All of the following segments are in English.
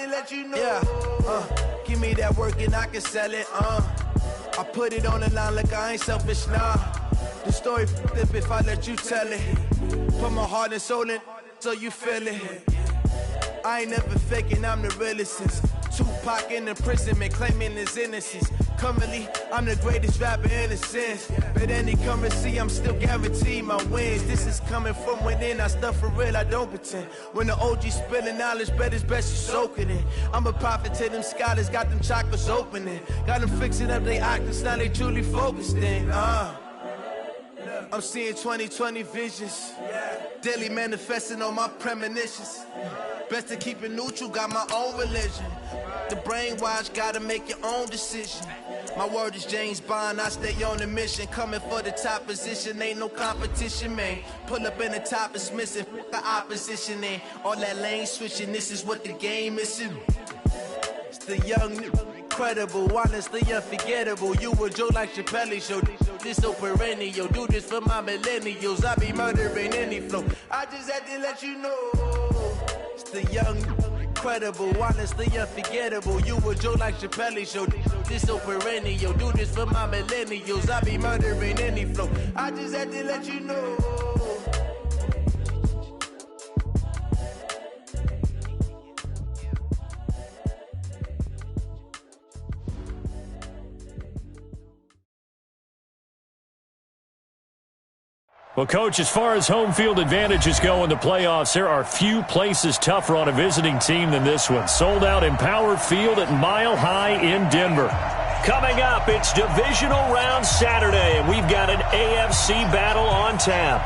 to let you know. Yeah, give me that work and I can sell it. I put it on the line like I ain't selfish, nah. The story flip if I let you tell it. Put my heart and soul in so you feel it. I ain't never faking, I'm the realest since Tupac in imprisonment, claiming his innocence. Currently, I'm the greatest rapper in a sense. But any currency, I'm still guaranteed my wins. This is coming from within, I stuff for real, I don't pretend. When the OG spilling knowledge, bet it's best you soak it in. I'm a prophet to them scholars, got them chakras opening. Got them fixing up they octaves, now they truly focused in. I'm seeing 2020 visions. Daily manifesting on my premonitions. Best to keep it neutral, got my own religion. The brainwash, gotta make your own decision. My word is James Bond, I stay on the mission. Coming for the top position, ain't no competition, man. Pull up in the top, it's missing, the opposition, ain't all that lane switching, this is what the game is. It's the young, incredible, honestly unforgettable. You a Joe like Chappelle show, this so perennial. Do this for my millennials, I be murdering any flow. I just had to let you know. It's the young, incredible, honestly unforgettable. You a Joe like Chappelle show, this so perennial. Do this for my millennials, I be murdering any flow. I just had to let you know. Well, Coach, as far as home field advantages go in the playoffs, there are few places tougher on a visiting team than this one. Sold out Empower Field at Mile High in Denver. Coming up, it's Divisional Round Saturday, and we've got an AFC battle on tap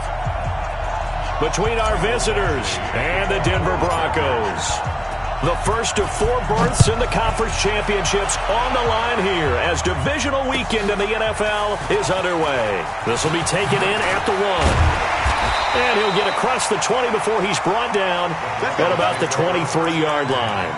between our visitors and the Denver Broncos. The first of 4 berths in the conference championships on the line here as divisional weekend in the NFL is underway. This will be taken in at the 1. And he'll get across the 20 before he's brought down at about the 23-yard line.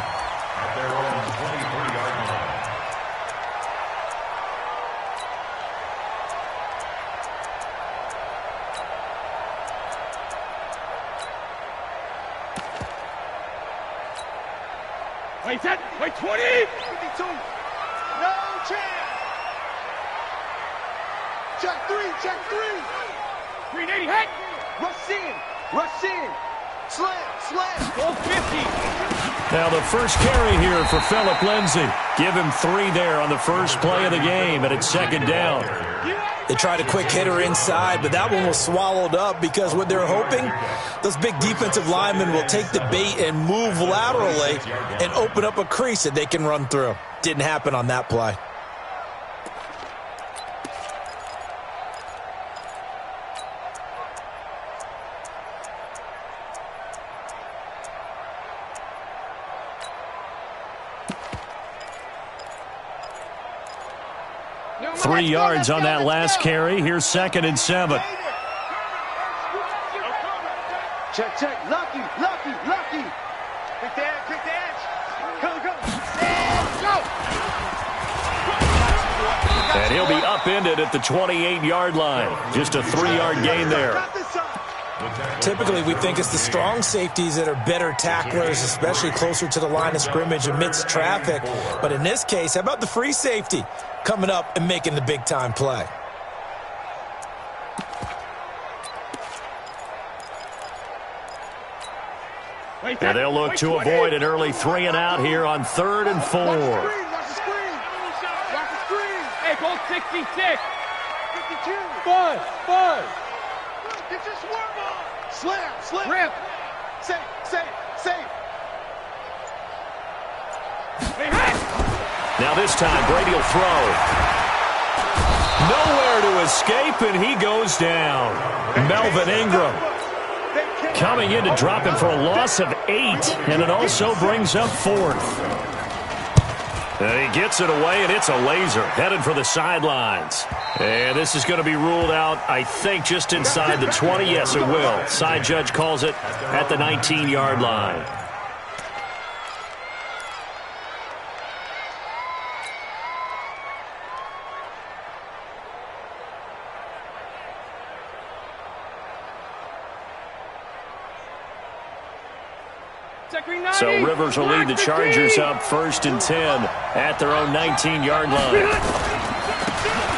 Wait, 10, wait, 20! 52. No chance! Check 3, check 3! 380, hit! Rush in! Slam! Goal 50! Now the first carry here for Phillip Lindsay. Give him 3 there on the first play of the game, and it's second down. They tried a quick hitter inside, but that one was swallowed up because what they're hoping, those big defensive linemen will take the bait and move laterally and open up a crease that they can run through. Didn't happen on that play. No, 3 yards on that last carry. Here's 2nd and 7. Check. Lucky. Quick the edge. Go. And he'll be upended at the 28-yard line. Just a 3-yard gain there. Typically, we think it's the strong safeties that are better tacklers, especially closer to the line of scrimmage amidst traffic. But in this case, how about the free safety coming up and making the big-time play? And they'll look to avoid an early 3 and out here on 3rd and 4. Watch the screen. Hey, goal 66. 52. 5. Get your swerve on. Slam. Rip. Safe. Now this time, Brady will throw. Nowhere to escape, and he goes down. Melvin Ingram coming in to drop him for a loss of 8, and it also brings up 4th. And he gets it away, and it's a laser headed for the sidelines. And this is going to be ruled out, I think, just inside the 20. Yes, it will. Side judge calls it at the 19-yard line. So Rivers will lead the Chargers up 1st and 10 at their own 19-yard line.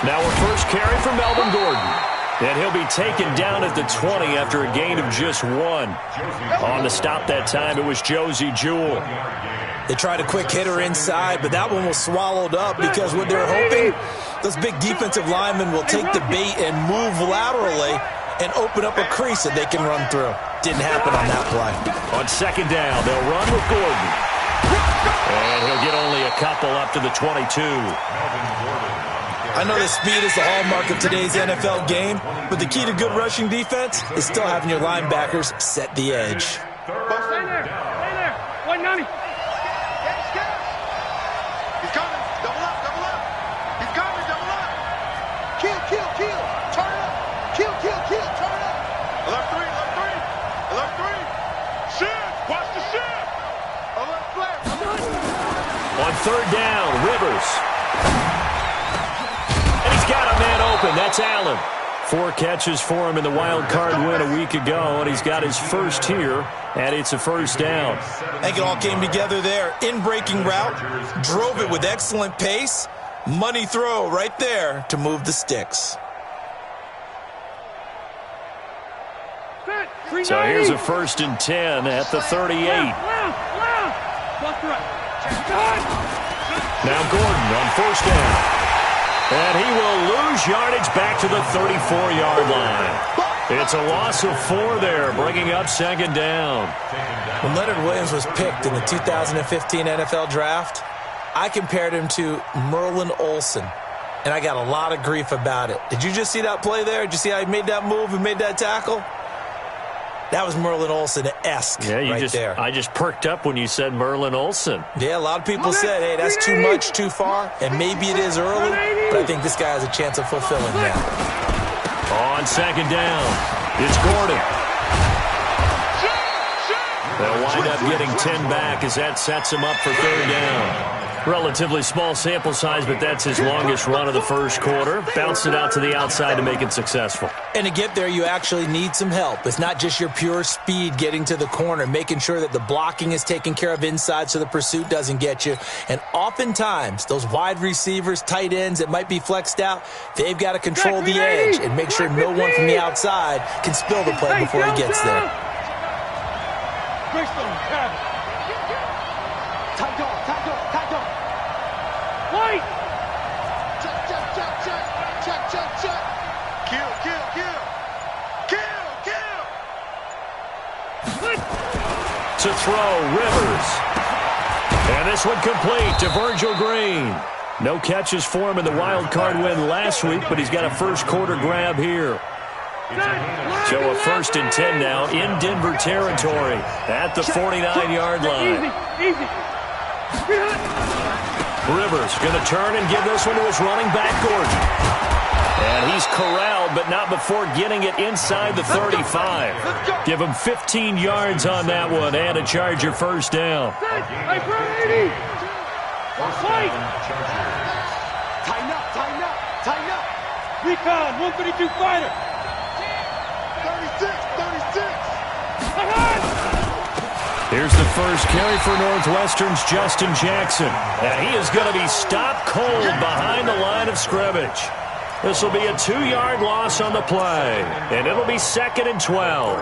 Now a first carry for Melvin Gordon. And he'll be taken down at the 20 after a gain of just 1. On the stop that time, it was Josie Jewell. They tried a quick hitter inside, but that one was swallowed up because what they're hoping, those big defensive linemen will take the bait and move laterally and open up a crease that they can run through. Didn't happen on that play. On 2nd down, they'll run with Gordon. And he'll get only a couple up to the 22. I know that speed is the hallmark of today's NFL game, but the key to good rushing defense is still having your linebackers set the edge. Stay there. 190. He's coming. Double up. He's coming. Double up. Kill. Turn it up. Kill. Turn it up. Alert 3. Shift. Watch the shift. Alert flare. On 3rd down, Rivers. Got a man open. That's Allen. 4 catches for him in the wild card win a week ago, and he's got his first here, and it's a 1st down. I think it all came together there. In-breaking route, drove it with excellent pace. Money throw right there to move the sticks. So here's a 1st and 10 at the 38. Now Gordon on 1st down. And he will lose yardage back to the 34-yard line. It's a loss of 4 there, bringing up 2nd down. When Leonard Williams was picked in the 2015 NFL Draft, I compared him to Merlin Olsen, and I got a lot of grief about it. Did you just see that play there? Did you see how he made that move and made that tackle? That was Merlin Olsen-esque there. I just perked up when you said Merlin Olsen. Yeah, a lot of people said, hey, that's too much, too far, and maybe it is early, but I think this guy has a chance of fulfilling that. On 2nd down, it's Gordon. They'll wind up getting 10 back as that sets him up for 3rd down. Relatively small sample size, but that's his longest run of the first quarter. Bounced it out to the outside to make it successful. And to get there, you actually need some help. It's not just your pure speed getting to the corner, making sure that the blocking is taken care of inside so the pursuit doesn't get you. And oftentimes, those wide receivers, tight ends that might be flexed out, they've got to control the edge and make sure no one from the outside can spill the play before he gets there. Wait! Check. Kill. To throw, Rivers. And this one complete to Virgil Green. No catches for him in the wild card win last week, but he's got a first quarter grab here. So a 1st and 10 now in Denver territory at the 49-yard line. Easy. Rivers going to turn and give this one to his running back, Gordon. And he's corralled, but not before getting it inside the 35. Give him 15 yards on that one and a Charger 1st down. Hey, bro, 80. Fight. Tighten up. Recon, 132 fighter. 36. Here's the first carry for Northwestern's Justin Jackson. And he is going to be stopped cold behind the line of scrimmage. This will be a 2-yard loss on the play, and it'll be 2nd and 12.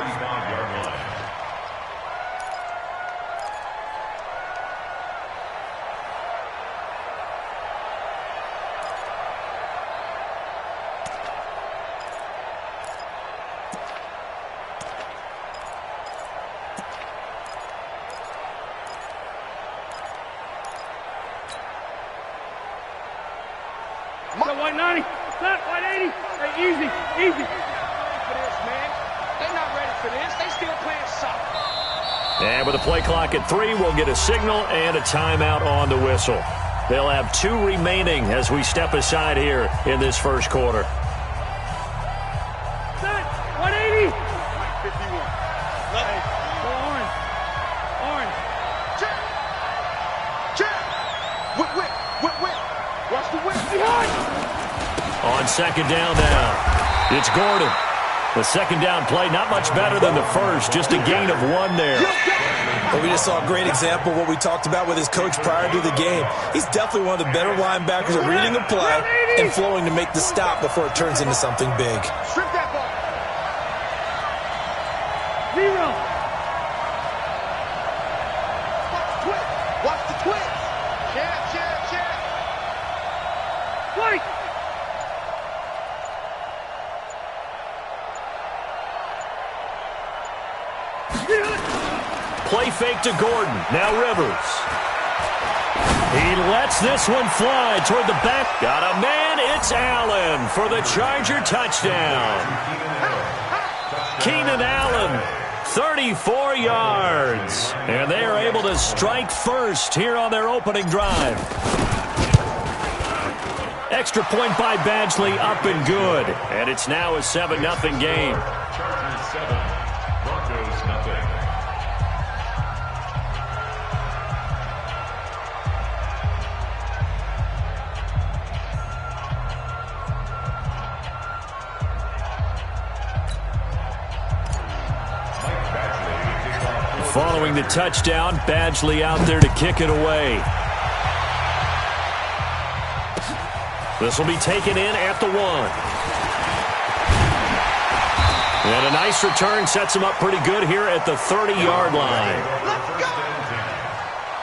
Got 190. Left, 180. Hey, easy. For this, man. They're not ready for this. They still playing soccer. And with a play clock at 3, we'll get a signal and a timeout on the whistle. They'll have 2 remaining as we step aside here in this first quarter. Set. 180. 51. Hey, go orange. Check. Whip. Watch the whip. Behind. On 2nd down now, it's Gordon. The 2nd down play, not much better than the first, just a gain of 1 there. Well, we just saw a great example of what we talked about with his coach prior to the game. He's definitely one of the better linebackers at reading the play and flowing to make the stop before it turns into something big. Strip that ball. Zero. Watch the twist. Check. White. Play fake to Gordon. Now Rivers. He lets this one fly toward the back. Got a man. It's Allen for the Charger touchdown. Keenan Allen, 34 yards. And they are able to strike first here on their opening drive. Extra point by Badgley, up and good. And it's now a 7-0 game. Chargers 7, Broncos nothing. Following the touchdown, Badgley out there to kick it away. This will be taken in at the 1. And a nice return sets him up pretty good here at the 30-yard line. Let's go.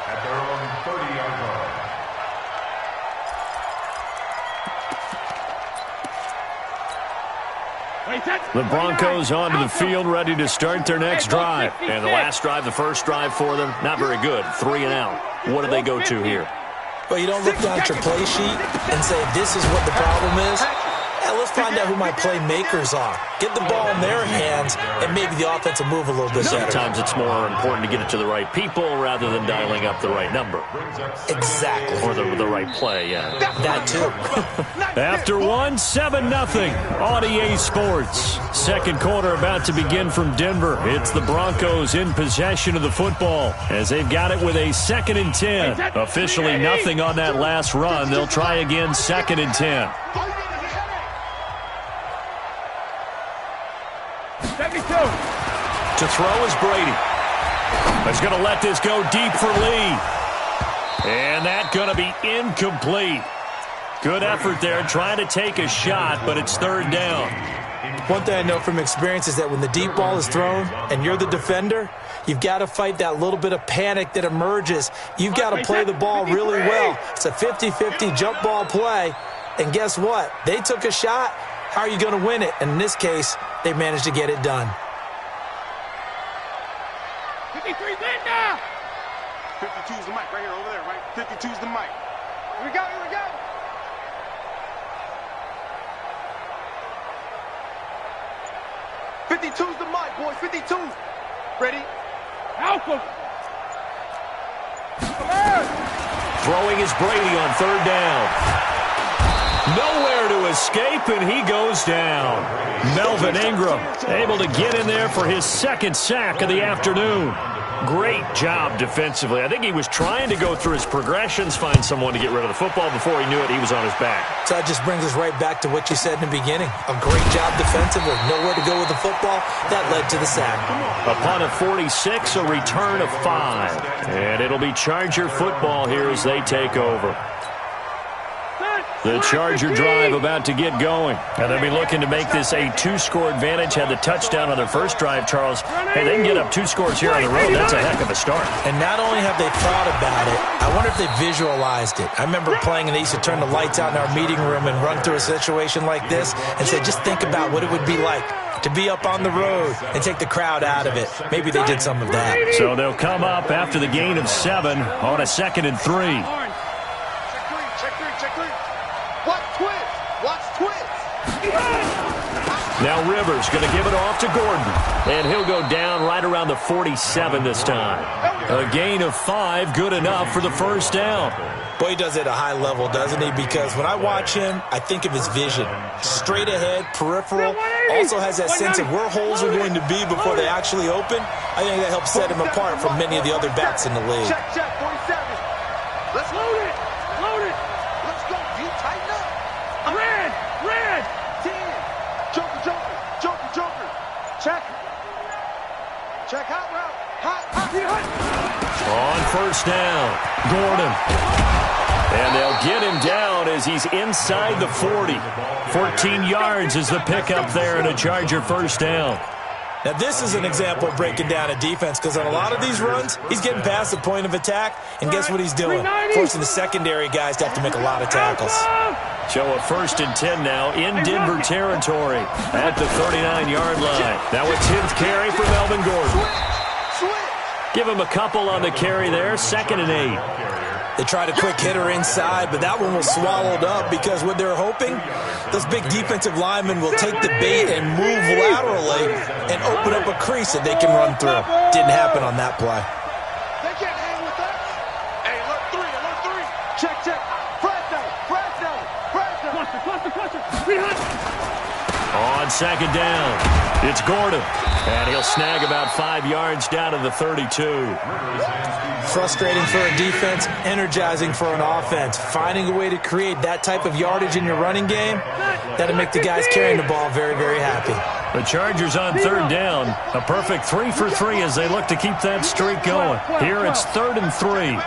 At their own 30-yard line. The Broncos onto the field, ready to start their next drive. And the last drive, the first drive for them, not very good. 3 and out. What do they go to here? Well, you don't look down at your play sheet and say, this is what the problem is. Yeah, let's find out who my playmakers are. Get the ball in their hands, and maybe the offense will move a little bit better. Sometimes it's more important to get it to the right people rather than dialing up the right number. Exactly. Or the right play, yeah. That too. After 1, 7-0 on EA Sports. Second quarter about to begin from Denver. It's the Broncos in possession of the football as they've got it with a 2nd and 10. Officially nothing on that last run. They'll try again 2nd and 10. To throw is Brady. He's going to let this go deep for Lee. And that's going to be incomplete. Good effort there, trying to take a shot, but it's 3rd down. One thing I know from experience is that when the deep ball is thrown and you're the defender, you've got to fight that little bit of panic that emerges. You've got to play the ball really well. It's a 50-50 jump ball play. And guess what? They took a shot. How are you going to win it? And in this case, they managed to get it done. 53 Linda! 52's the mic right here, over there, right? 52's the mic. Here we go. 52's the mic, boys. 52. Ready? Alpha! Throwing is Brady on 3rd down. Nowhere to escape, and he goes down. Melvin Ingram able to get in there for his 2nd sack of the afternoon. Great job defensively. I think he was trying to go through his progressions, find someone to get rid of the football. Before he knew it, he was on his back. So that just brings us right back to what you said in the beginning. A great job defensively. Nowhere to go with the football. That led to the sack. Upon a 46, a return of 5. And it'll be Charger football here as they take over. The Charger drive about to get going. And they'll be looking to make this a 2-score advantage. Had the touchdown on their first drive, Charles. Hey, they can get up 2 scores here on the road. That's a heck of a start. And not only have they thought about it, I wonder if they visualized it. I remember playing and they used to turn the lights out in our meeting room and run through a situation like this and say, just think about what it would be like to be up on the road and take the crowd out of it. Maybe they did some of that. So they'll come up after the gain of 7 on a 2nd and 3. Check three. Watch twist. Now Rivers going to give it off to Gordon. And he'll go down right around the 47 this time. A gain of 5, good enough for the 1st down. Boy, he does it at a high level, doesn't he? Because when I watch him, I think of his vision. Straight ahead, peripheral. Also has that sense of where holes are going to be before they actually open. I think that helps set him apart from many of the other backs in the league. Check, 47. Let's load it. Let's go. You tighten up. Red! 10. Joker. Check. Hot route. Hot. first down. Gordon. And they'll get him down as he's inside the 40. 14 yards is the pickup there and a Charger first down. Now, this is an example of breaking down a defense because on a lot of these runs, he's getting past the point of attack, and guess what he's doing? Forcing the secondary guys to have to make a lot of tackles. So a 1st and 10 now in Denver territory at the 39-yard line. Now a 10th carry for Melvin Gordon. Give him a couple on the carry there, 2nd and 8. They tried a quick hitter inside, but that one was swallowed up because what they're hoping, those big defensive linemen will take the bait and move laterally and open up a crease that they can run through. Didn't happen on that play. They can't hang with us. Hey, alert 3, alert 3. Check, check. Cluster. On 2nd down, it's Gordon. And he'll snag about 5 yards down to the 32. Frustrating for a defense, energizing for an offense. Finding a way to create that type of yardage in your running game, that'll make the guys carrying the ball very, very happy. The Chargers on 3rd down. A perfect 3 for 3 as they look to keep that streak going. Here it's 3rd and 3.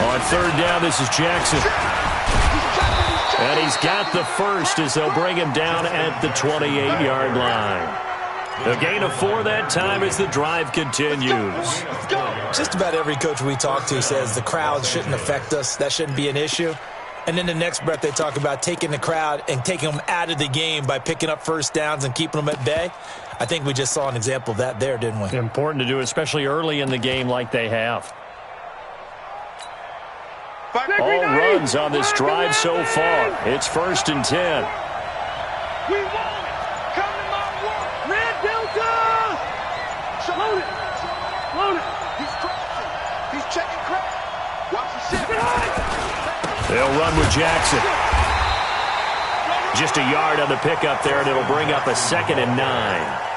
On 3rd down, this is Jackson. And he's got the first as they'll bring him down at the 28-yard line. A gain of 4 that time as the drive continues. Just about every coach we talk to says the crowd shouldn't affect us. That shouldn't be an issue. And then the next breath they talk about taking the crowd and taking them out of the game by picking up first downs and keeping them at bay. I think we just saw an example of that there, didn't we? Important to do, especially early in the game like they have. All runs on this drive so far. It's 1st and 10. We want it. Come to my work. Red Delta. Load it. He's crossing. He's checking crack. Watch the shift. They'll run with Jackson. Just a yard on the pickup there, and it'll bring up a 2nd and 9.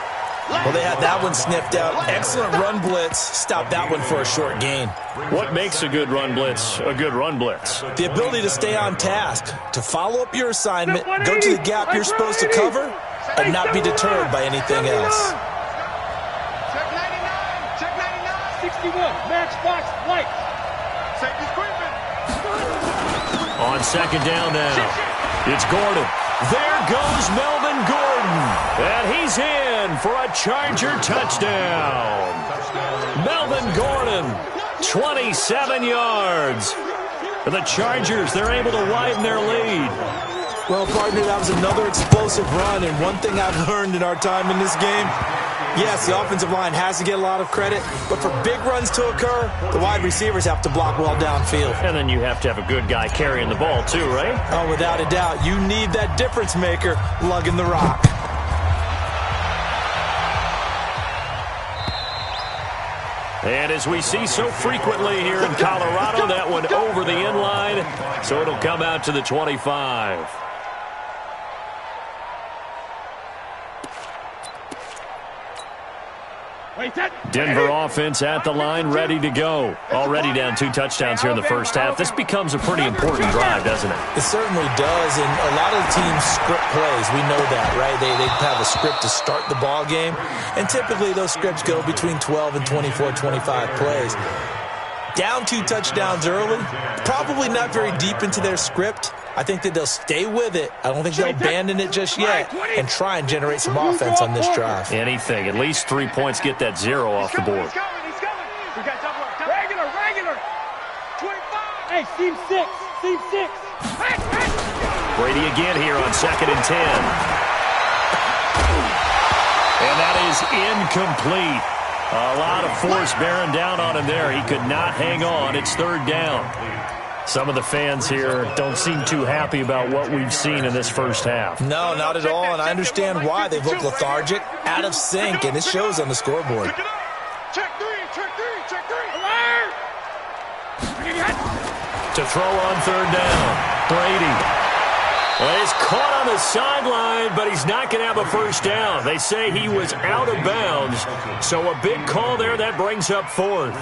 Well, they had that one sniffed out. Excellent run blitz. Stopped that one for a short gain. What makes a good run blitz a good run blitz? The ability to stay on task, to follow up your assignment, go to the gap you're supposed to cover, and not be deterred by anything else. Check 99. Check 99. 61. Max box light. Safety's creeping. On 2nd down now, it's Gordon. There goes Melvin Gordon. And he's in for a Charger touchdown. Melvin Gordon, 27 yards. For the Chargers, they're able to widen their lead. Well, partner, that was another explosive run, and one thing I've learned in our time in this game, yes, the offensive line has to get a lot of credit, but for big runs to occur, the wide receivers have to block well downfield. And then you have to have a good guy carrying the ball too, right? Oh, without a doubt. You need that difference maker lugging the rock. And as we see so frequently here in Colorado, that one over the end line, so it'll come out to the 25. Denver offense at the line, ready to go. Already down 2 touchdowns here in the first half. This becomes a pretty important drive, doesn't it? It certainly does, and a lot of teams script plays. We know that, right? They have a script to start the ball game, and typically those scripts go between 12 and 24, 25 plays. Down 2 touchdowns early, probably not very deep into their script. I think that they'll stay with it. I don't think they'll abandon it just yet and try and generate some offense on this drive. Anything. At least 3 points, get that 0 off the board. He's coming. We got double. Regular. 25. Hey, seam 6. Hey. Brady again here on 2nd and 10. And that is incomplete. A lot of force bearing down on him there. He could not hang on. It's 3rd down. Some of the fans here don't seem too happy about what we've seen in this first half. No, not at all, and I understand why. They've looked lethargic, out of sync, and it shows on the scoreboard. Check three. Alert! To throw on 3rd down, Brady. Well, he's caught on the sideline, but he's not going to have a first down. They say he was out of bounds, so a big call there. That brings up 4th.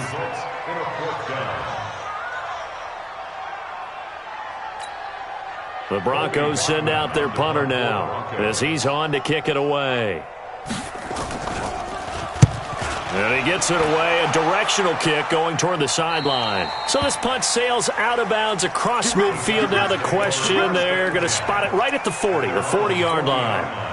The Broncos send out their punter now as he's on to kick it away. And he gets it away, a directional kick going toward the sideline. So this punt sails out of bounds across midfield. Now the question, they're going to spot it right at the 40 or 40-yard line.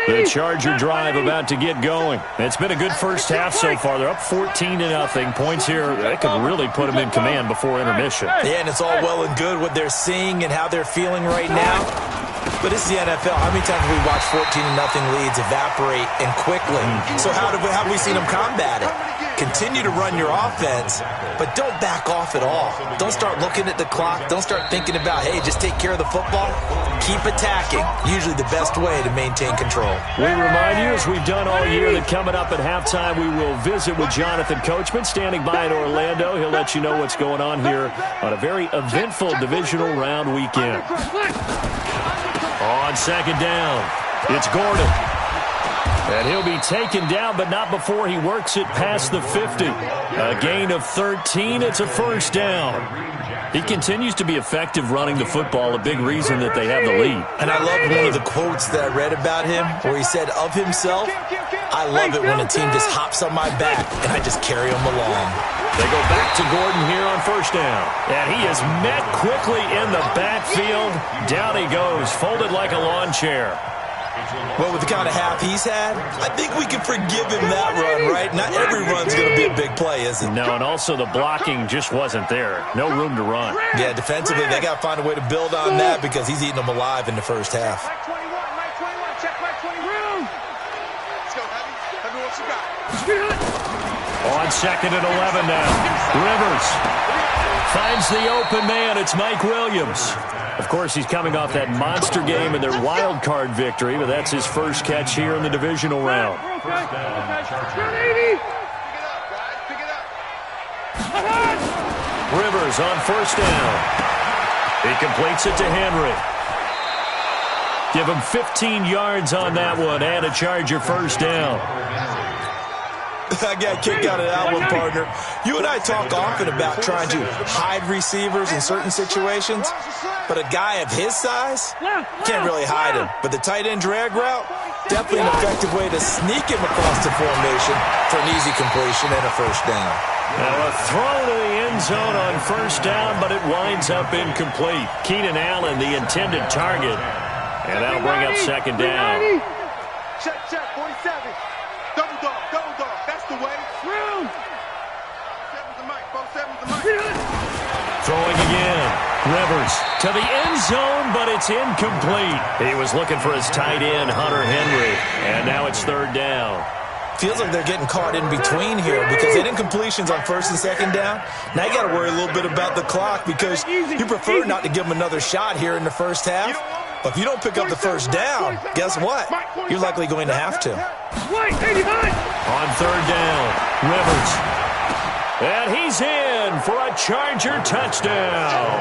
The Charger drive about to get going. It's been a good first half so far. They're up 14-0. Points here, that could really put them in command before intermission. Yeah, and it's all well and good what they're seeing and how they're feeling right now. But it's the NFL. How many times have we watched 14-0 leads evaporate and quickly? So how have we seen them combat it? Continue to run your offense, but don't back off at all. Don't start looking at the clock. Don't start thinking about, hey, just take care of the football. Keep attacking. Usually the best way to maintain control. We remind you, as we've done all year, that coming up at halftime, we will visit with Jonathan Coachman, standing by in Orlando. He'll let you know what's going on here on a very eventful divisional round weekend. On second down, it's Gordon. And he'll be taken down, but not before he works it past the 50. A gain of 13. It's a first down. He continues to be effective running the football, a big reason that they have the lead. And I love one of the quotes that I read about him where he said of himself, I love it when a team just hops on my back and I just carry them along. They go back to Gordon here on first down. And he is met quickly in the backfield. Down he goes, folded like a lawn chair. Well, with the kind of half he's had, I think we can forgive him that run, right? Not every run's going to be a big play, is it? No, and also the blocking just wasn't there. No room to run. Yeah, defensively, they got to find a way to build on that because he's eating them alive in the first half. On second and 11 now. Rivers finds the open man. It's Mike Williams. Of course, he's coming off that monster game in their wild card victory, but that's his first catch here in the divisional round. Rivers on first down. He completes it to Henry. Give him 15 yards on that one and a Charger first down. I got kicked out of that one, partner. You and I talk often about trying to hide receivers in certain situations, but a guy of his size can't really hide him. But the tight end drag route, definitely an effective way to sneak him across the formation for an easy completion and a first down. Now a throw to the end zone on first down, but it winds up incomplete. Keenan Allen, the intended target, and that'll bring up second down. Check, 47. Double dog. That's the way. Through. 7's the mic. 7's the mic. Throwing again. Rivers to the end zone, but it's incomplete. He was looking for his tight end, Hunter Henry, and now it's third down. Feels like they're getting caught in between here because they did incompletions on first and second down. Now you got to worry a little bit about the clock because you prefer not to give them another shot here in the first half. But if you don't pick up the first down, guess what? You're likely going to have to. On third down, Rivers. And he's in for a Charger touchdown.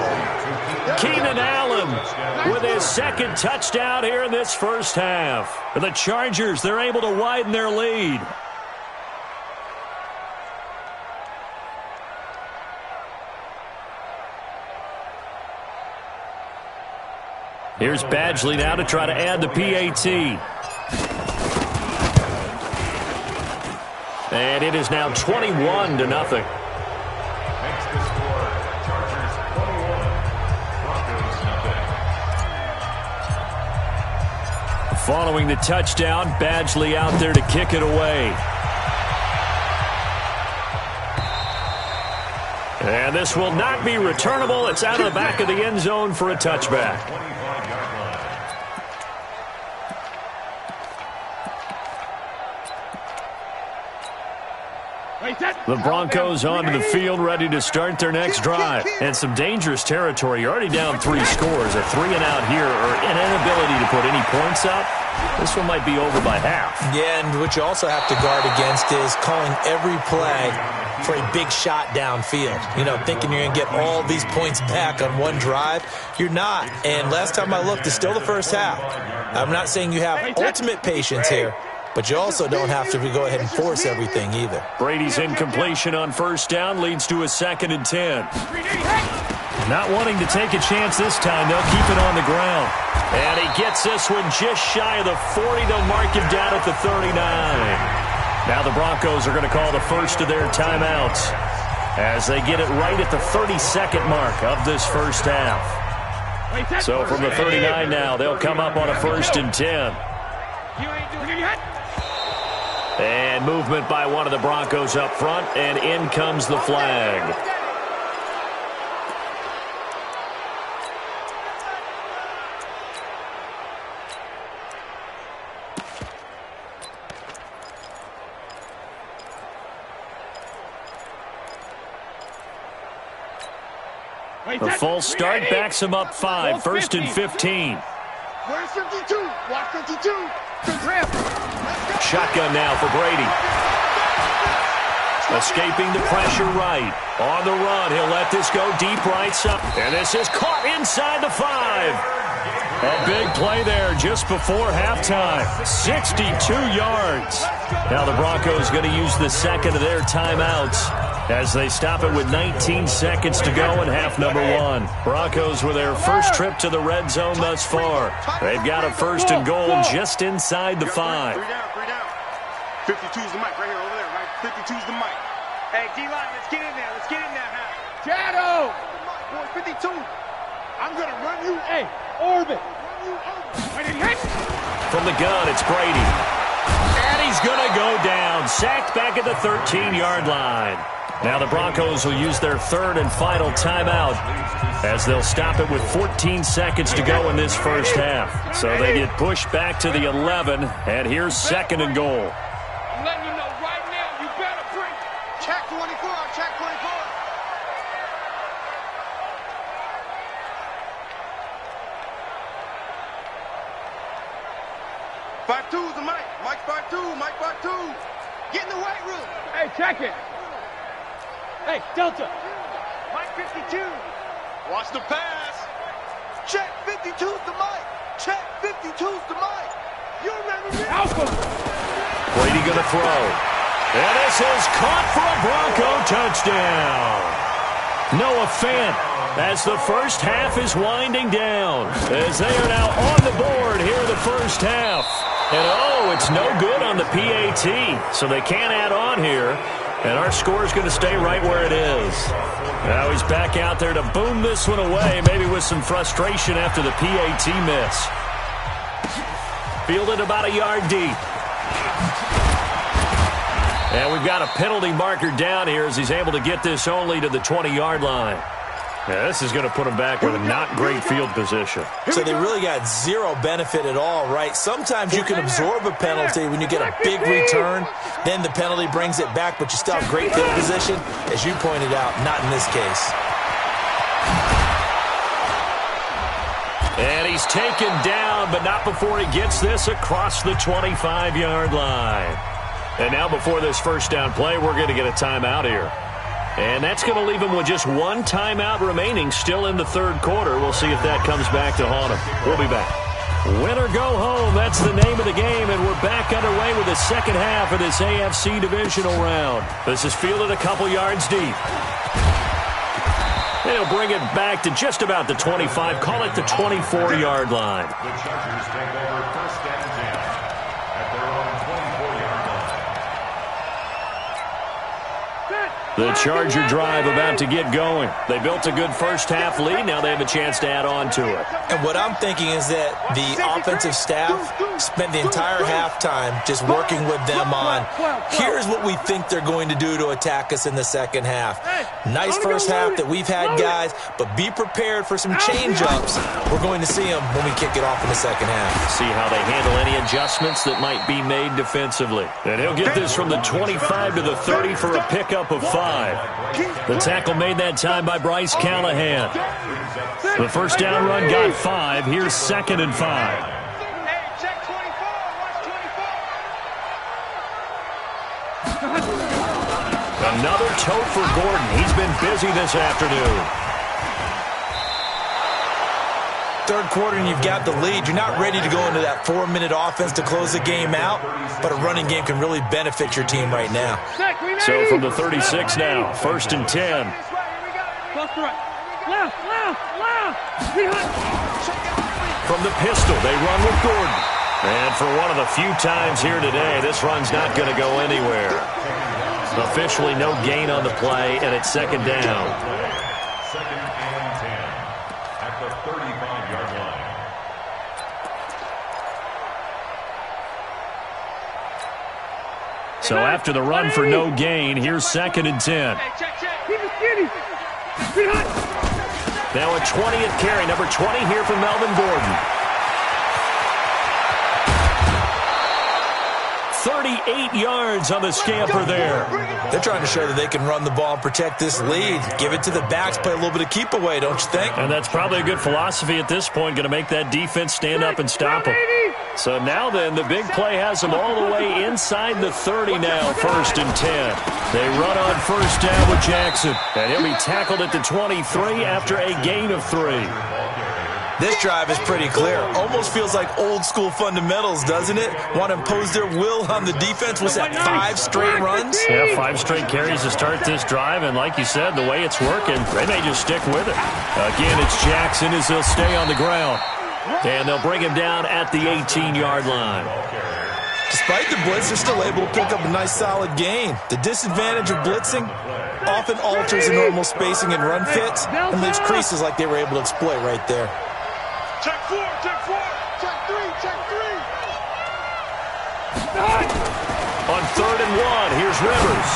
Keenan Allen with his second touchdown here in this first half. The Chargers, they're able to widen their lead. Here's Badgley now to try to add the PAT. And it is now 21-0. Next to score, Chargers 21, Broncos nothing. Following the touchdown, Badgley out there to kick it away. And this will not be returnable. It's out of the back of the end zone for a touchback. The Broncos onto the field, ready to start their next drive. And some dangerous territory. You're already down 3 scores. A 3-and-out here, or an inability to put any points up. This one might be over by half. Yeah, and what you also have to guard against is calling every play for a big shot downfield. You know, thinking you're going to get all these points back on one drive. You're not. And last time I looked, it's still the first half. I'm not saying you have ultimate patience here, but you also don't have to go ahead and force everything either. Brady's incompletion on first down leads to a 2nd and 10. Not wanting to take a chance this time, they'll keep it on the ground. And he gets this one just shy of the 40. They'll mark him down at the 39. Now the Broncos are going to call the first of their timeouts as they get it right at the 32nd mark of this first half. So from the 39 now, they'll come up on a 1st and 10. And movement by one of the Broncos up front, and in comes the flag. The false start backs him up 5, 1st and 15. Where's 52? Watch 52. Shotgun now for Brady. Escaping the pressure right. On the run, he'll let this go deep right side. And this is caught inside the 5. A big play there just before halftime. 62 yards. Now the Broncos going to use the second of their timeouts as they stop it with 19 seconds to go in half number 1. Broncos with their first trip to the red zone thus far. They've got a 1st and goal just inside the 5. 52's the mic right here, over there, right? 52's the mic. Hey, D-line, let's get in there. Let's get in there, huh? Shadow! Boy, 52. I'm going to run you. Hey, orbit. From the gun, it's Brady. And he's going to go down. Sacked back at the 13-yard line. Now the Broncos will use their 3rd and final timeout as they'll stop it with 14 seconds to go in this first half. So they get pushed back to the 11, and here's 2nd and goal. I'm letting you know right now, you better bring. Check 24, check 24. 52's the mic. Mike 52, Mike 52. Get in the weight room. Hey, check it. Hey, Delta. Mike 52. Watch the pass. Check 52's the mic. Check 52's the mic. You remember me? Alpha. Brady going to throw. And this is caught for a Bronco touchdown. Noah Fant as the first half is winding down. As they are now on the board here in the first half. And oh, it's no good on the PAT. So they can't add on here. And our score is going to stay right where it is. Now he's back out there to boom this one away, maybe with some frustration after the PAT miss. Fielded about a yard deep. And we've got a penalty marker down here as he's able to get this only to the 20-yard line. Yeah, this is going to put him back with a not great field position. So they really got zero benefit at all, right? Sometimes you can absorb a penalty when you get a big return. Then the penalty brings it back, but you still have great field position. As you pointed out, not in this case. And he's taken down, but not before he gets this across the 25-yard line. And now before this first down play, we're going to get a timeout here. And that's going to leave him with just one timeout remaining still in the 3rd quarter. We'll see if that comes back to haunt him. We'll be back. Win or go home, that's the name of the game, and we're back underway with the second half of this AFC divisional round. This is fielded a couple yards deep. They'll bring it back to just about the 25, call it the 24-yard line. The Chargers take over 1st and 10 at their own 24-yard line. The Charger drive about to get going. They built a good first half lead. Now they have a chance to add on to it. And what I'm thinking is that the offensive staff spent the entire halftime just working with them on, here's what we think they're going to do to attack us in the second half. Nice first half that we've had, guys, but be prepared for some change-ups. We're going to see them when we kick it off in the second half. See how they handle any adjustments that might be made defensively. And he'll get this from the 25 to the 30 for a pickup of 5. The tackle made that time by Bryce Callahan. The first down run got 5. Here's 2nd and 5. Hey, check 24. Watch 24. Another toe for Gordon. He's been busy this afternoon. Third quarter and you've got the lead. You're not ready to go into that 4-minute offense to close the game out, but a running game can really benefit your team right now. So from the 36 now, 1st and 10. From the pistol, they run with Gordon. And for one of the few times here today, this run's not going to go anywhere. Officially no gain on the play, and it's 2nd down. 2nd and 10 at the 35-yard line. So after the run for no gain, here's 2nd and 10. Now a 20th carry, number 20 here for Melvin Gordon. 38 yards on the scamper there. They're trying to show that they can run the ball and protect this lead. Give it to the backs, play a little bit of keep away, don't you think? And that's probably a good philosophy at this point, going to make that defense stand up and stop them. So now then, the big play has them all the way inside the 30 now, 1st and 10. They run on 1st down with Jackson, and he'll be tackled at the 23 after a gain of 3. This drive is pretty clear. Almost feels like old school fundamentals, doesn't it? Want to impose their will on the defense. Was that 5 straight runs? Yeah, 5 straight carries to start this drive, and like you said, the way it's working, they may just stick with it. Again, it's Jackson as he'll stay on the ground. And they'll bring him down at the 18-yard line. Despite the blitz, they're still able to pick up a nice solid gain. The disadvantage of blitzing often alters the normal spacing and run fits and leaves creases like they were able to exploit right there. Check 4, check 4, check 3, check 3. On 3rd and 1, here's Rivers.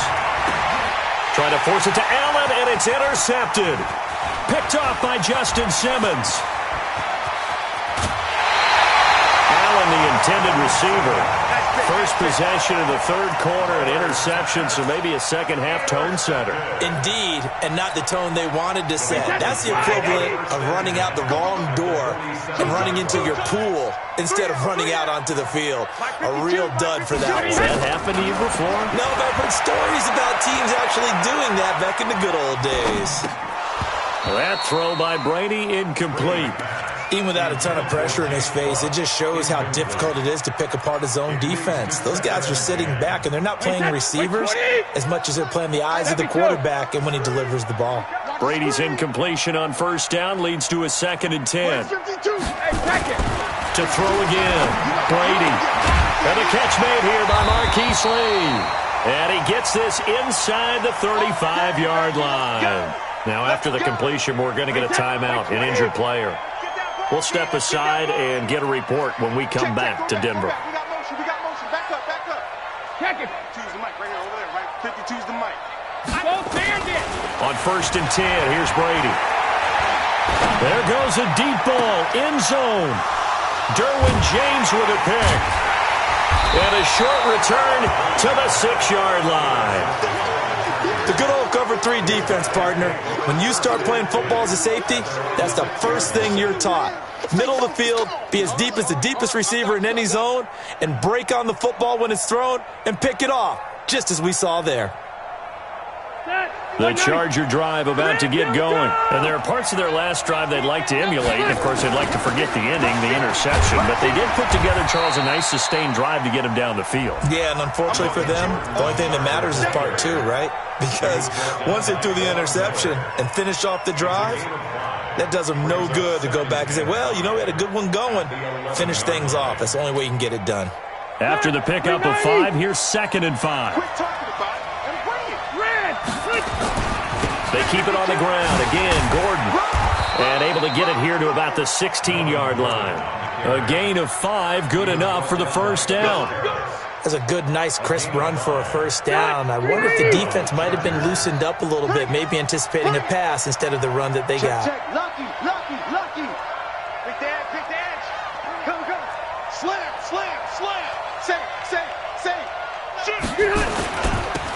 Trying to force it to Allen, and it's intercepted. Picked off by Justin Simmons. Allen, the intended receiver. First possession of the 3rd quarter, an interception, so maybe a second-half tone setter. Indeed, and not the tone they wanted to set. That's the equivalent of running out the wrong door and running into your pool instead of running out onto the field. A real dud for that one. Has that happened to you before? No, but I've heard stories about teams actually doing that back in the good old days. That throw by Brady, incomplete. Even without a ton of pressure in his face, it just shows how difficult it is to pick apart his own defense. Those guys are sitting back, and they're not playing receivers as much as they're playing the eyes of the quarterback and when he delivers the ball. Brady's incompletion on 1st down leads to a 2nd and 10. To throw again, Brady. And a catch made here by Marquise Lee. And he gets this inside the 35-yard line. Now, after the completion, we're going to get a timeout, an injured player. We'll step aside and get a report when we come back to Denver. We got motion. Back up. Check it. Choose the mic right here, over there, right? 50, choose the mic. Don't stand it. On 1st and 10, here's Brady. There goes a deep ball, end zone. Derwin James with a pick. And a short return to the 6-yard line. The good old cover 3 defense, partner. When you start playing football as a safety, that's the first thing you're taught. Middle of the field, be as deep as the deepest receiver in any zone, and break on the football when it's thrown and pick it off, just as we saw there. The Charger drive about to get going. And there are parts of their last drive they'd like to emulate. And, of course, they'd like to forget the ending, the interception. But they did put together, Charles, a nice sustained drive to get him down the field. Yeah, and unfortunately for them, the only thing that matters is part 2, right? Because once they threw the interception and finished off the drive, that does them no good to go back and say, well, you know, we had a good one going. Finish things off. That's the only way you can get it done. After the pickup of 5, here's 2nd and 5. Quit talking about it and bring it. They keep it on the ground. Again, Gordon. And able to get it here to about the 16-yard line. A gain of 5, good enough for the 1st down. That's a good, nice, crisp run for a 1st down. I wonder if the defense might have been loosened up a little bit, maybe anticipating a pass instead of the run that they got. Check. Lucky. Big edge. Come. Slam. Say.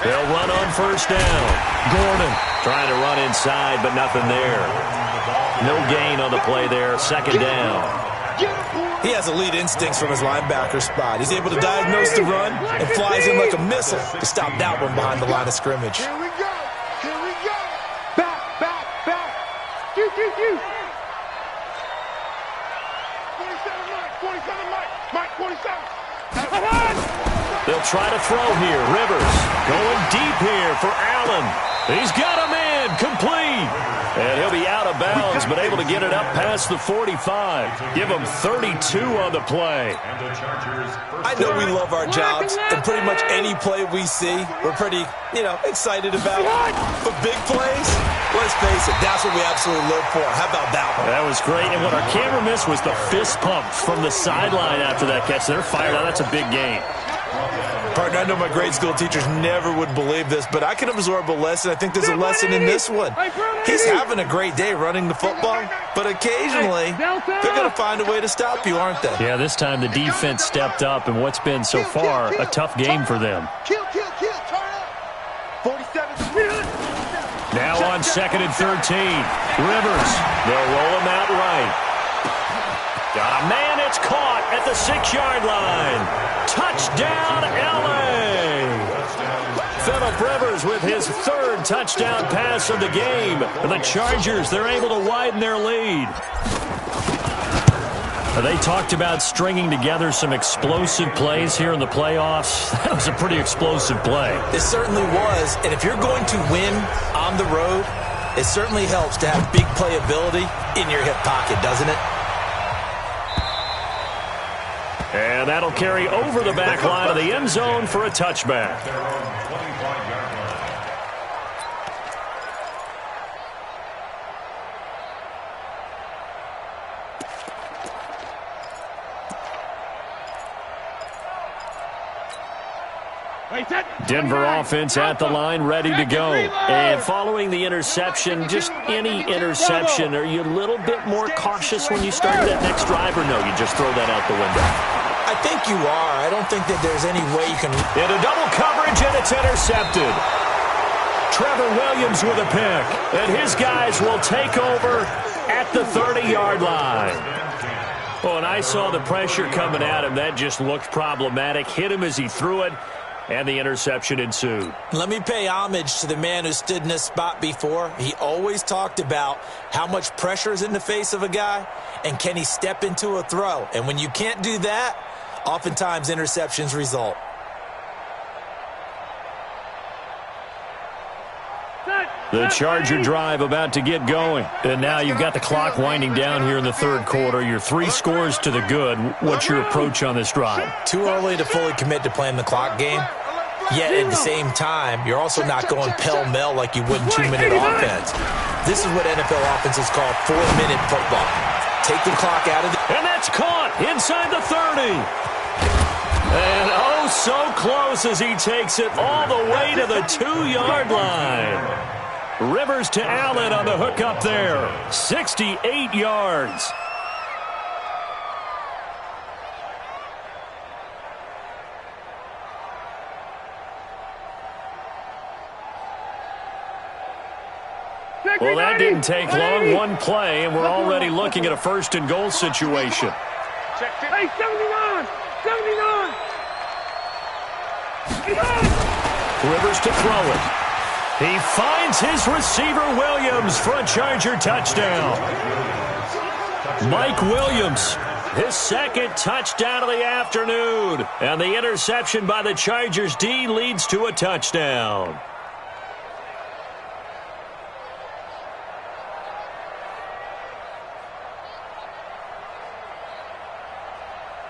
They'll run on 1st down. Gordon trying to run inside, but nothing there. No gain on the play there. 2nd down. He has elite instincts from his linebacker spot. He's able to diagnose the run and flies in like a missile to stop that one behind the line of scrimmage. Here we go. Back. They'll try to throw here. Rivers going deep here for Allen. He's got a man complete. And he'll be out of bounds, but able to get it up past the 45. Give him 32 on the play. I know we love our jobs, and pretty much any play we see, we're pretty, excited about. But big plays, let's face it, that's what we absolutely live for. How about that one? That was great, and what our camera missed was the fist pump from the sideline after that catch. They're fired out. That's a big game. Partner, I know my grade school teachers never would believe this, but I can absorb a lesson. I think there's a lesson in this one. He's having a great day running the football, but occasionally they're going to find a way to stop you, aren't they? Yeah, this time the defense stepped up, and what's been so far a tough game for them. Kill, turn up. 47. Now on 2nd and 13. Rivers, they'll roll him out right. Got a man, it's caught at the 6-yard line. Touchdown, L.A. Phillip Rivers with his 3rd touchdown pass of the game. The Chargers, they're able to widen their lead. They talked about stringing together some explosive plays here in the playoffs. That was a pretty explosive play. It certainly was, and if you're going to win on the road, it certainly helps to have big playability in your hip pocket, doesn't it? And that'll carry over the back line of the end zone for a touchback. Denver offense at the line, ready to go. And following the interception, just any interception, are you a little bit more cautious when you start that next drive, or no, you just throw that out the window? I think you are. I don't think that there's any way you can... Into double coverage, and it's intercepted. Trevor Williams with a pick, and his guys will take over at the 30-yard line. Oh, and I saw the pressure coming at him. That just looked problematic. Hit him as he threw it, and the interception ensued. Let me pay homage to the man who stood in this spot before. He always talked about how much pressure is in the face of a guy, and can he step into a throw. And when you can't do that, oftentimes interceptions result. The Charger drive about to get going. And now you've got the clock winding down here in the 3rd quarter. You're 3 scores to the good. What's your approach on this drive? Too early to fully commit to playing the clock game. Yet at the same time, you're also not going pell-mell like you would in 2-minute offense. This is what NFL offenses call 4-minute football. Take the clock out of the... And that's caught inside the 30. And oh, so close as he takes it all the way to the 2-yard line. Rivers to Allen on the hook up there. 68 yards. Well, that didn't take long. One play, and we're already looking at a 1st and goal situation. Hey, 79! 79! Rivers to throw it. He finds his receiver, Williams, for a Charger touchdown. Mike Williams, his 2nd touchdown of the afternoon. And the interception by the Chargers D leads to a touchdown.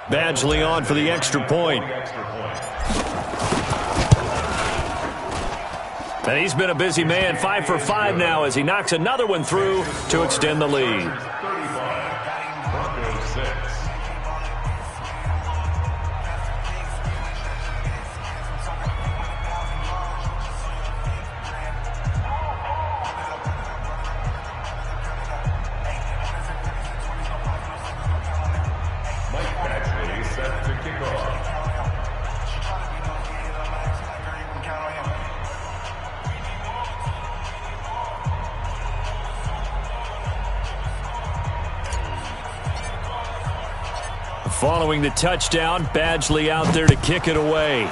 Badgley on for the extra point. And he's been a busy man, 5 for 5 now as he knocks another one through to extend the lead. Following the touchdown, Badgley out there to kick it away.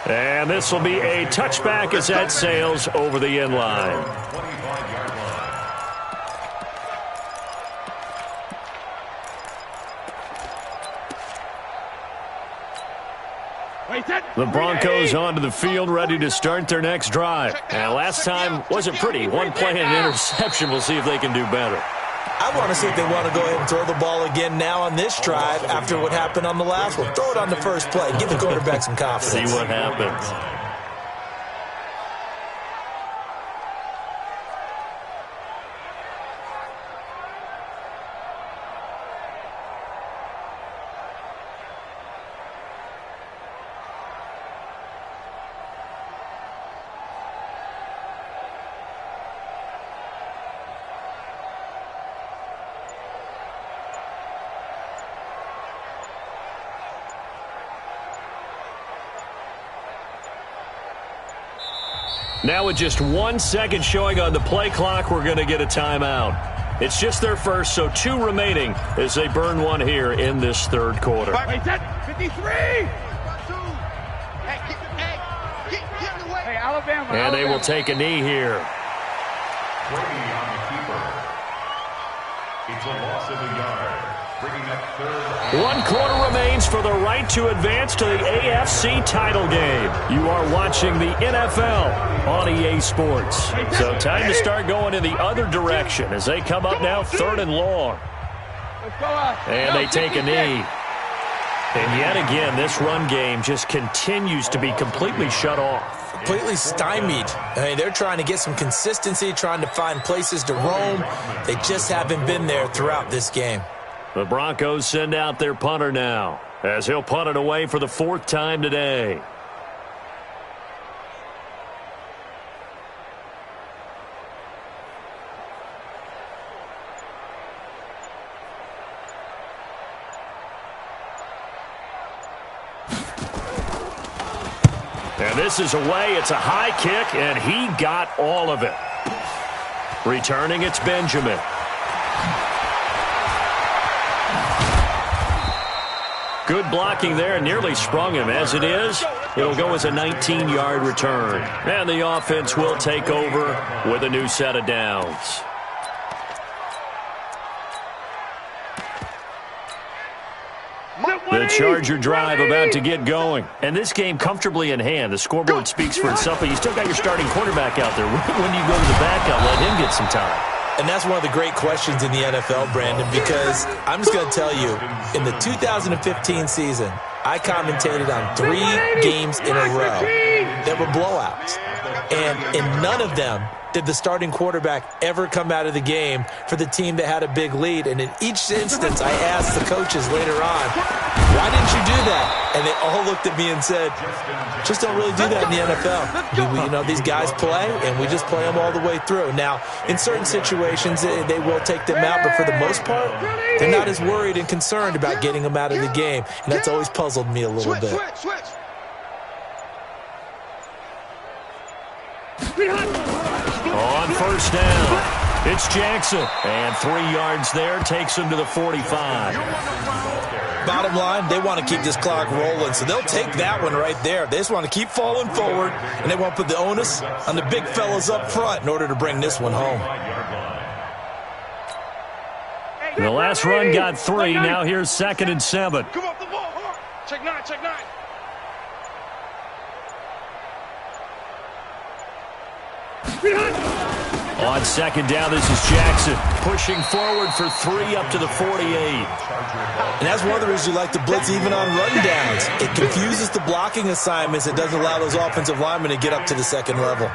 And this will be a touchback as that sails over the end line. The Broncos onto the field, ready to start their next drive. And last time wasn't pretty. One play and an interception. We'll see if they can do better. I want to see if they want to go ahead and throw the ball again now on this drive after what happened on the last one. Throw it on the first play. Give the quarterback some confidence. See what happens. Now with just 1 second showing on the play clock, we're going to get a timeout. It's just their first, so 2 remaining as they burn one here in this third quarter. 53! Hey, Alabama. And they will take a knee here. Brady on the keeper. It's a loss of a yard. Bringing up third. 1 quarter remains for the right to advance to the AFC title game. You are watching the NFL on EA Sports. So time to start going in the other direction as they come up now 3rd and long. And they take a knee. And yet again, this run game just continues to be completely shut off. Completely stymied. I mean, they're trying to get some consistency, trying to find places to roam. They just haven't been there throughout this game. The Broncos send out their punter now as he'll punt it away for the 4th time today. And this is away. It's a high kick, and he got all of it. Returning, it's Benjamin. Good blocking there, nearly sprung him. As it is, it'll go as a 19-yard return. And the offense will take over with a new set of downs. The Charger drive about to get going. And this game comfortably in hand. The scoreboard speaks for itself, but you still got your starting quarterback out there. When do you go to the backup? Let him get some time. And that's one of the great questions in the NFL, Brandon, because I'm just going to tell you, in the 2015 season, I commentated on 3 games in a row that were blowouts. And in none of them did the starting quarterback ever come out of the game for the team that had a big lead. And in each instance, I asked the coaches later on, why didn't you do that? And they all looked at me and said, just don't really do that in the NFL. You know, these guys play, and we just play them all the way through. Now, in certain situations, they will take them out, but for the most part, they're not as worried and concerned about getting them out of the game. And that's always puzzled me a little bit. On first down, it's Jackson. And 3 yards there takes him to the 45. Bottom line, they want to keep this clock rolling, so they'll take that one right there. They just want to keep falling forward, and they want to put the onus on the big fellas up front in order to bring this one home. The last run got 3. Now here's 2nd and 7. Come off the ball. Check 9, check 9. On 2nd down, this is Jackson pushing forward for 3 up to the 48. And that's one of the reasons you like to blitz even on rundowns. It confuses the blocking assignments. It doesn't allow those offensive linemen to get up to the 2nd level.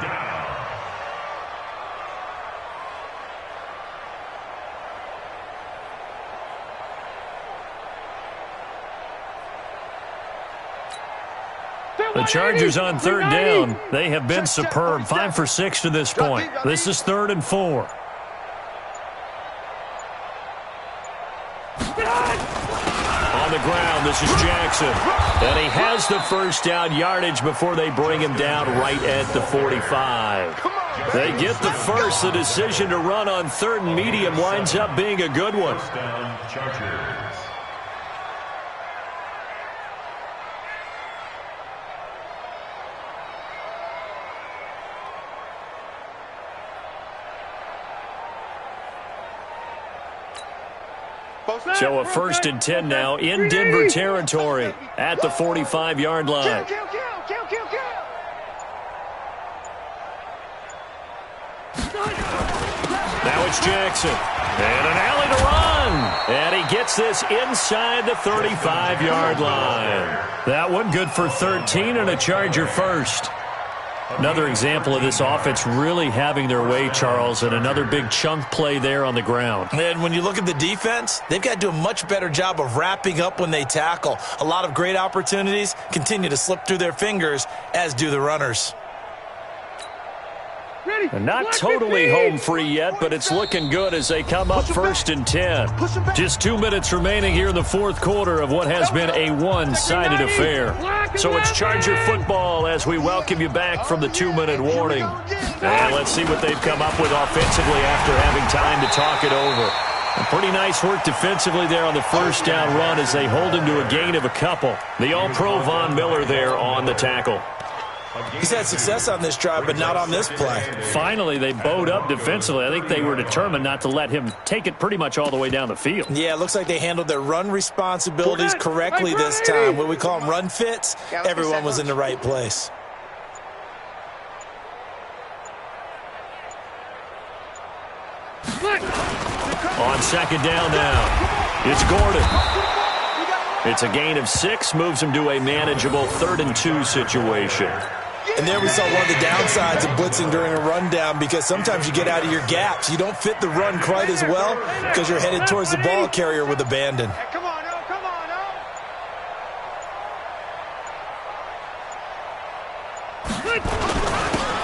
The Chargers on 3rd down. They have been superb. 5 for 6 to this point. This is 3rd and 4. On the ground, this is Jackson. And he has the first down yardage before they bring him down right at the 45. They get the first. The decision to run on 3rd and medium winds up being a good one. So a 1st and 10 now in Denver territory at the 45-yard line. kill, kill, kill. Now it's Jackson. And an alley to run. And he gets this inside the 35-yard line. That one good for 13 and a Charger first. Another example of this offense really having their way, Charles, and another big chunk play there on the ground. And when you look at the defense, they've got to do a much better job of wrapping up when they tackle. A lot of great opportunities continue to slip through their fingers, as do the runners. And not totally home free yet, but it's looking good as they come up 1st and 10. Just 2 minutes remaining here in the fourth quarter of what has been a one-sided affair. So it's Charger football as we welcome you back from the 2-minute warning. And let's see what they've come up with offensively after having time to talk it over. A pretty nice work defensively there on the first down run as they hold him to a gain of a couple. The All-Pro Von Miller there on the tackle. He's had success on this drive, but not on this play. Finally, they bowed up defensively. I think they were determined not to let him take it pretty much all the way down the field. Yeah, it looks like they handled their run responsibilities correctly this time. What we call them run fits, everyone was in the right place. On second down now, it's Gordon. It's a gain of 6, moves him to a manageable 3rd and 2 situation. And there we saw one of the downsides of blitzing during a rundown, because sometimes you get out of your gaps. You don't fit the run quite as well because you're headed towards the ball carrier with abandon. Come on, no, come on, no.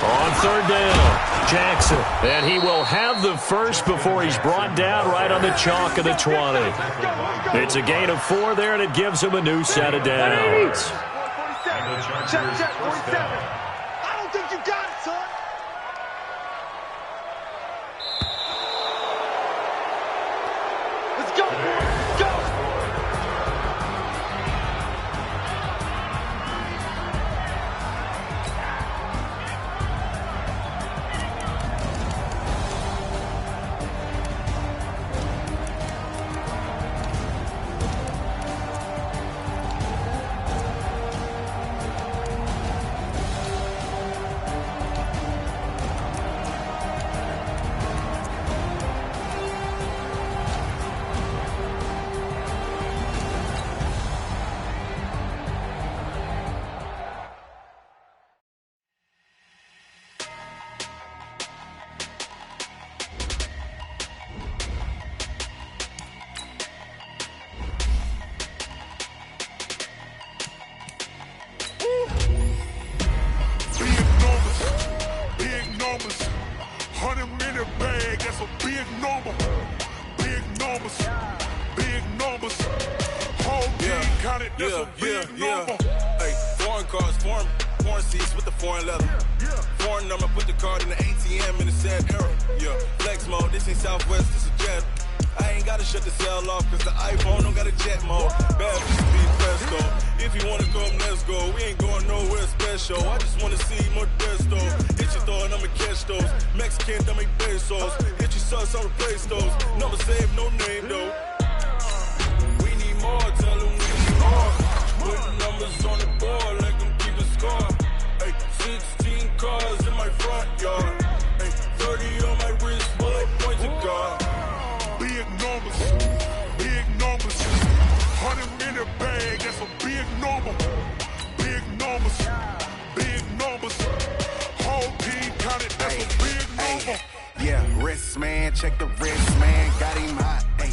On 3rd down, Jackson. And he will have the first before he's brought down right on the chalk of the 20. It's a gain of 4 there, and it gives him a new set of downs. Check, 47. I don't think you got it, son. Let's go, go. Hey, foreign cars, foreign seats with the foreign leather. Foreign number, put the card in the ATM in the sad era. Yeah, flex mode, this ain't Southwest, this is jet. I ain't gotta shut the cell off, cause the iPhone don't got a jet mode. Bad bitch be presto. If you wanna come, let's go. We ain't going nowhere special. I just wanna see more desto. Hit your throw and I'ma catch those. Mexican, don't make pesos. Hit your sus, I'll replace those. Number save, no name though. We need more, tell them we need more. Put numbers on the board, let them keep the score. Hey, 16 cars in my front yard. Hey, 30 on my wrist, bullet point to God. Big numbers, big numbers. 100 in the bag, that's a big number. Big numbers, big numbers. Whole team counted, that's a big number. Yeah, wrist man, check the wrist man, got him hot. Ay,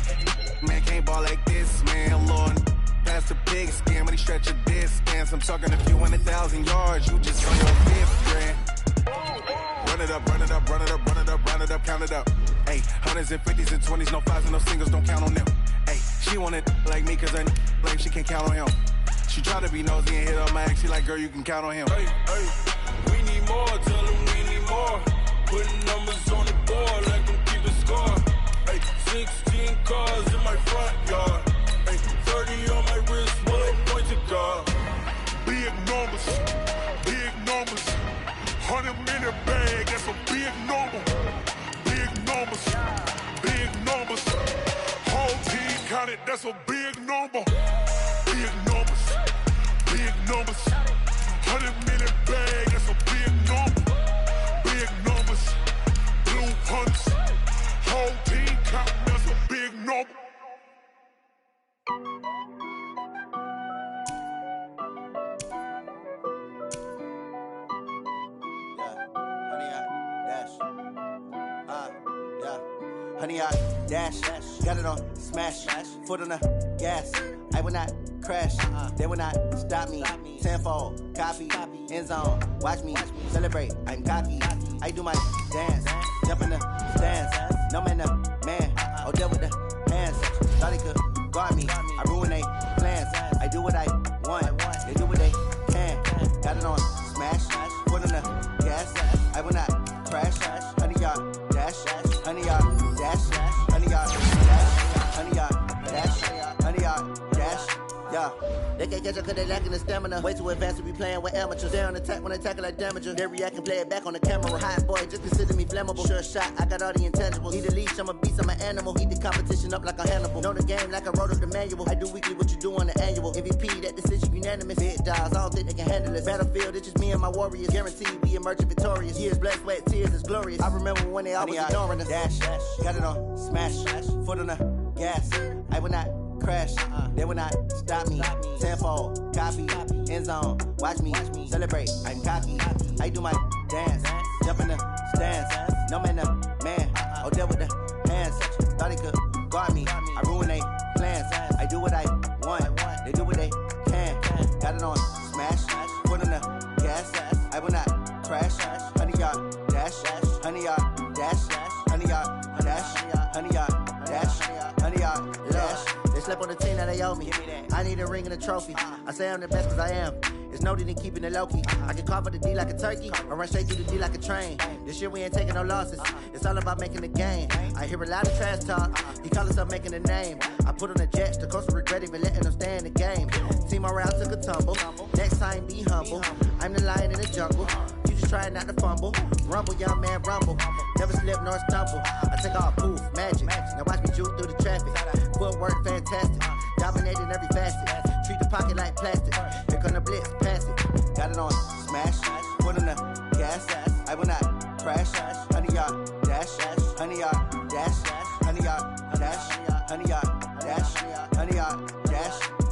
man can't ball like this, man. Lord, past the big skin when he stretch a distance. I'm talking a few 100,000 yards, you just on your 5th grand. Run it up, run it up, run it up, run it up, run it up, count it up. Ay, 100s and 50s and 20s, no 5s and no singles, don't count on them. Ay, she want it like me, cause her like she can't count on him. She try to be nosy and hit up my ex, she like, girl, you can count on him. Hey, hey, we need more, tell them we need more. Putting numbers on the board, let them keep the score. Hey, 16 cars in my front yard. Hey, 30 on my wrist, bullet point to God. Big numbers, big numbers. 100 in the bag, that's a big number. Big numbers, big numbers. Whole team counted, that's a big number. Big numbers, big numbers. 100 100 yard dash. Got it on smash, foot on the gas. I will not crash, they will not stop me. Tenfold, copy, end zone, watch me celebrate. I'm cocky, I do my dance, jump in the stands. No man, the man, oh, deal with the hands. Thought he could guard me, I ruin they plans. I do what I want, they do what they can. Got it on smash, foot on the gas. I will not crash, 100 yard dash, 100 yard dash, 100 yard dash, 100 yard dash, 100 yard dash. Yeah. They can't catch up cause they lacking the stamina. Way too advanced to be playing with amateurs. They on attack when they tackle like damager. They react and play it back on the camera. Hot boy, just consider me flammable. Sure shot, I got all the intangibles. Need a leash, I'm a beast, I'm an animal. Heat the competition up like a Hannibal. Know the game like I wrote up the manual. I do weekly what you do on the annual. MVP, that decision unanimous. Big dogs, I don't think they can handle it. Battlefield, it's just me and my warriors. Guaranteed we emerging victorious. Years, blood, sweat, tears, it's glorious. I remember when they always ignoring us. Dash, got it on smash, foot on the gas. I will not crash, they will not stop me. Tenfold, copy, end zone, watch me celebrate. I'm cocky, I do my dance, jump in the stands. No man, the man, oh, deal with the hands. Thought he could guard me, I ruin they plans. I do what I want, they do what they can. Got it on smash, foot on the gas. I will not crash, 100 yard dash, 100 yard dash, 100 yard dash, 100 yard dash, 100 yard dash. They slept on the team that they owe me. I need a ring and a trophy. I say I'm the best cause I am. It's no need in keeping it low-key. I can carve for the D like a turkey, or run straight through the D like a train. This year we ain't taking no losses. It's all about making the game. I hear a lot of trash talk. He call himself making a name. I put on the Jets. The coach will regret even letting them stay in the game. Team around took a tumble. Next time be humble. I'm the lion in the jungle. You just try not to fumble. Rumble, young man, rumble. Never slip nor stumble. I take off poof, magic. Now watch me juke through the traffic. Footwork fantastic. Dominating every facet. Treat the pocket like plastic. Here come the blitz, pass it. Got it on smash, foot on the gas. I will not crash, 100 yard dash, 100 yard dash, 100 yard dash, 100 yard dash, 100 yard dash.